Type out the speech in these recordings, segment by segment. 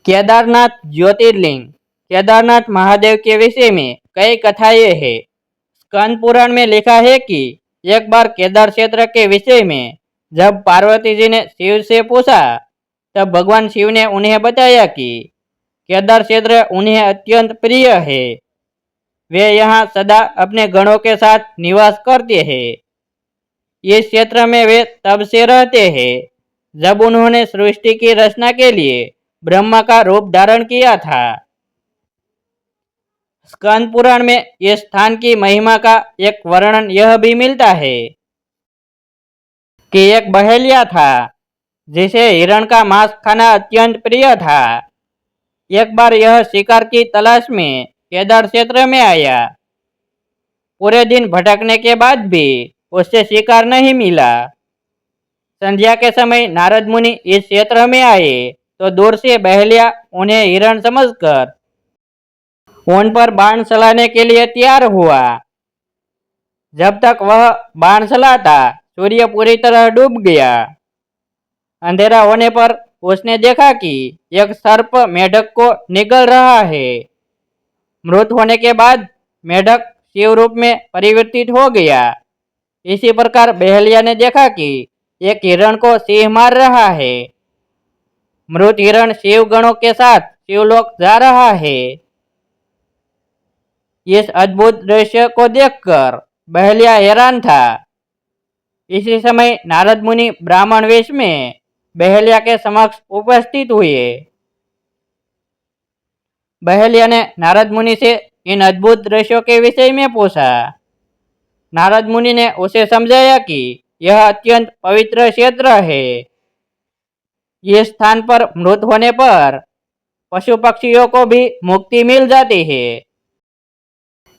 केदारनाथ ज्योतिर्लिंग। केदारनाथ महादेव के विषय में कई कथाएं हैं। स्कंद पुराण में लिखा है कि एक बार केदार क्षेत्र के विषय में जब पार्वती जी ने शिव से पूछा, तब भगवान शिव ने उन्हें बताया कि केदार क्षेत्र उन्हें अत्यंत प्रिय है। वे यहाँ सदा अपने गणों के साथ निवास करते हैं। इस क्षेत्र में वे तब से रहते हैं जब उन्होंने सृष्टि की रचना के लिए ब्रह्मा का रूप धारण किया था। स्कंद पुराण में इस स्थान की महिमा का एक वर्णन यह भी मिलता है कि एक बहेलिया था जिसे हिरण का मांस खाना अत्यंत प्रिय था। एक बार यह शिकार की तलाश में केदार क्षेत्र में आया। पूरे दिन भटकने के बाद भी उससे शिकार नहीं मिला। संध्या के समय नारद मुनि इस क्षेत्र में आए तो दूर से बहेलिया उन्हें हिरण समझकर उन पर बाण चलाने के लिए तैयार हुआ। जब तक वह बाण चलाता, सूर्य पूरी तरह डूब गया। अंधेरा होने पर उसने देखा कि एक सर्प मेढक को निगल रहा है। मृत होने के बाद मेढक शिव रूप में परिवर्तित हो गया। इसी प्रकार बहेलिया ने देखा कि एक हिरण को सिंह मार रहा है। मृत हिरण शिव गणों के साथ शिवलोक जा रहा है। इस अद्भुत दृश्य को देखकर बहेलिया हैरान था। इसी समय नारद मुनि ब्राह्मण वेश में बहेलिया के समक्ष उपस्थित हुए। बहेलिया ने नारद मुनि से इन अद्भुत दृश्यों के विषय में पूछा। नारद मुनि ने उसे समझाया कि यह अत्यंत पवित्र क्षेत्र है। इस स्थान पर मृत होने पर पशु पक्षियों को भी मुक्ति मिल जाती है।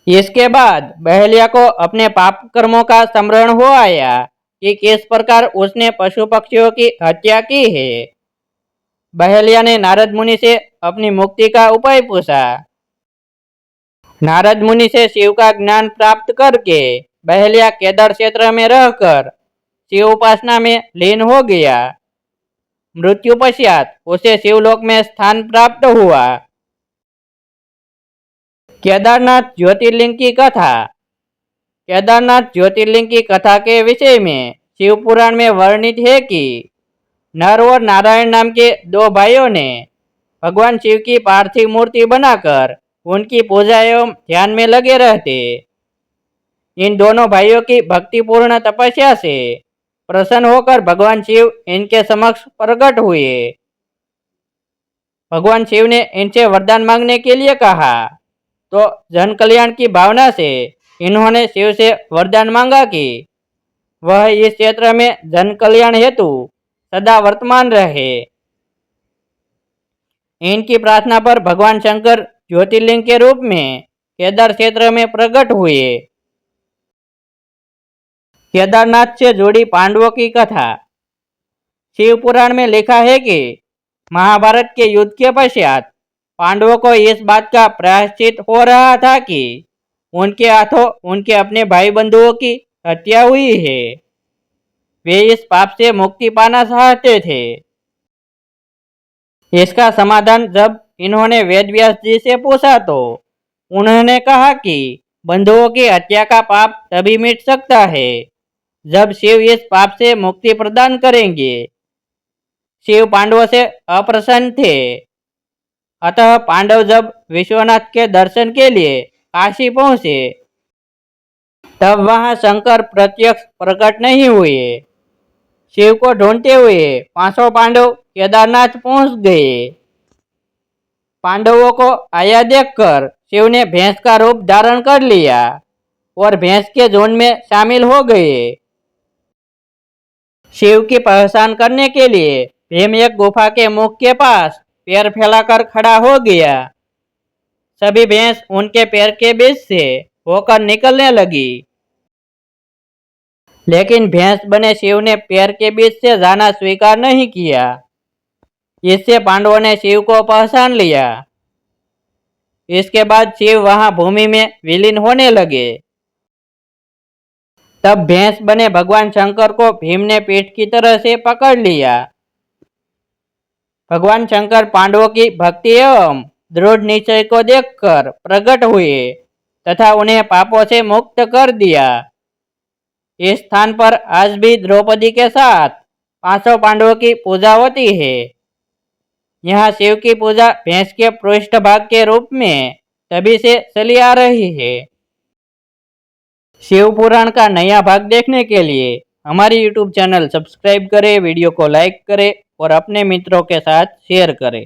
इसके बाद बहेलिया को अपने पाप कर्मों का स्मरण हो आया कि किस प्रकार उसने पशु पक्षियों की हत्या की है। बहेलिया ने नारद मुनि से अपनी मुक्ति का उपाय पूछा। नारद मुनि से शिव का ज्ञान प्राप्त करके बहेलिया केदार क्षेत्र में रहकर शिव उपासना में लीन हो गया। मृत्यु पश्चात उसे शिवलोक में स्थान प्राप्त हुआ। केदारनाथ ज्योतिर्लिंग की कथा। केदारनाथ ज्योतिर्लिंग की कथा के विषय में शिव पुराण में वर्णित है कि नर और नारायण नाम के दो भाइयों ने भगवान शिव की पार्थिव मूर्ति बनाकर उनकी पूजा एवं ध्यान में लगे रहते। इन दोनों भाइयों की भक्तिपूर्ण तपस्या से प्रसन्न होकर भगवान शिव इनके समक्ष प्रकट हुए। भगवान शिव ने इनसे वरदान मांगने के लिए कहा, तो जन कल्याण की भावना से इन्होंने शिव से वरदान मांगा कि वह इस क्षेत्र में जन कल्याण हेतु सदा वर्तमान रहे। इनकी प्रार्थना पर भगवान शंकर ज्योतिर्लिंग के रूप में केदार क्षेत्र में प्रकट हुए। केदारनाथ से जुड़ी पांडवों की कथा। शिव पुराण में लिखा है कि महाभारत के युद्ध के पश्चात पांडवों को इस बात का प्रायश्चित हो रहा था कि उनके हाथों उनके अपने भाई बंधुओं की हत्या हुई है। वे इस पाप से मुक्ति पाना चाहते थे। इसका समाधान जब इन्होंने वेदव्यास जी से पूछा तो उन्होंने कहा कि बंधुओं की हत्या का पाप तभी मिट सकता है जब शिव इस पाप से मुक्ति प्रदान करेंगे। शिव पांडवों से अप्रसन्न थे। अतः पांडव जब विश्वनाथ के दर्शन के लिए काशी पहुंचे, तब वहां शंकर प्रत्यक्ष प्रकट नहीं हुए। शिव को ढूंढते हुए पांचों पांडव केदारनाथ पहुंच गए। पांडवों को आया देखकर शिव ने भैंस का रूप धारण कर लिया और भैंस के झुंड में शामिल हो गए। शिव की पहचान करने के लिए भीम एक गुफा के मुख के पास पैर फैलाकर खड़ा हो गया। सभी भैंस उनके पैर के बीच से होकर निकलने लगी, लेकिन भैंस बने शिव ने पैर के बीच से जाना स्वीकार नहीं किया। इससे पांडवों ने शिव को पहचान लिया। इसके बाद शिव वहां भूमि में विलीन होने लगे। तब भैंस बने भगवान शंकर को भीम ने पीठ की तरह से पकड़ लिया। भगवान शंकर पांडवों की भक्ति एवं दृढ़ निश्चय को देखकर प्रकट हुए तथा उन्हें पापों से मुक्त कर दिया। इस स्थान पर आज भी द्रौपदी के साथ 500 पांडवों की पूजा होती है। यहाँ शिव की पूजा भैंस के पृष्ठभाग के रूप में तभी से चली आ रही है। शिव पुराण का नया भाग देखने के लिए हमारी YouTube चैनल सब्सक्राइब करें, वीडियो को लाइक करें और अपने मित्रों के साथ शेयर करें।